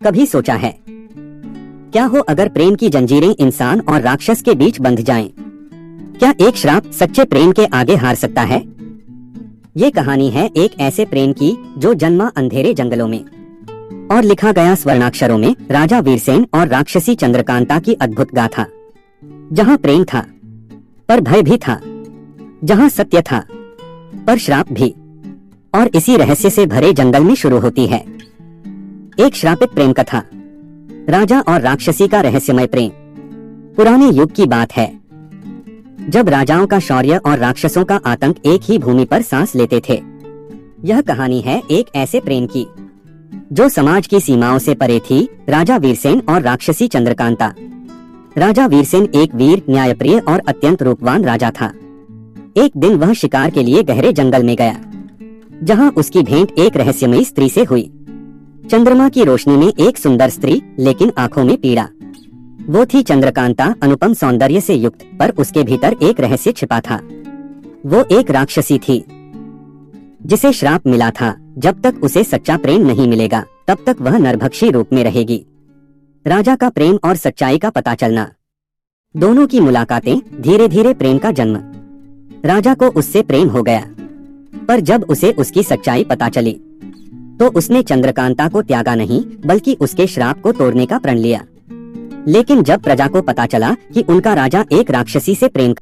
कभी सोचा है क्या हो अगर प्रेम की जंजीरें इंसान और राक्षस के बीच बंध जाएं? क्या एक श्राप सच्चे प्रेम के आगे हार सकता है? ये कहानी है एक ऐसे प्रेम की जो जन्मा अंधेरे जंगलों में और लिखा गया स्वर्णाक्षरों में राजा वीरसेन और राक्षसी चंद्रकांता की अद्भुत गाथा। जहाँ प्रेम था पर भय भी था, जहाँ सत्य था पर श्राप भी। और इसी रहस्य से भरे जंगल में शुरू होती है एक श्रापित प्रेम कथा, राजा और राक्षसी का रहस्यमय प्रेम। पुराने युग की बात है जब राजाओं का शौर्य और राक्षसों का आतंक एक ही भूमि पर सांस लेते थे। यह कहानी है एक ऐसे प्रेम की जो समाज की सीमाओं से परे थी। राजा वीरसेन और राक्षसी चंद्रकांता। राजा वीरसेन एक वीर, न्यायप्रिय और अत्यंत रूपवान राजा था। एक दिन वह शिकार के लिए गहरे जंगल में गया, जहां उसकी भेंट एक रहस्यमयी स्त्री से हुई। चंद्रमा की रोशनी में एक सुंदर स्त्री, लेकिन आंखों में पीड़ा। वो थी चंद्रकांता, अनुपम सौंदर्य से युक्त, पर उसके भीतर एक रहस्य छिपा था। वो एक राक्षसी थी जिसे श्राप मिला था, जब तक उसे सच्चा प्रेम नहीं मिलेगा तब तक वह नरभक्षी रूप में रहेगी। राजा का प्रेम और सच्चाई का पता चलना, दोनों की मुलाकातें, धीरे धीरे प्रेम का जन्म। राजा को उससे प्रेम हो गया, पर जब उसे उसकी सच्चाई पता चली तो उसने चंद्रकांता को त्यागा नहीं, बल्कि उसके श्राप को तोड़ने का प्रण लिया। लेकिन जब प्रजा को पता चला कि उनका राजा एक राक्षसी से प्रेम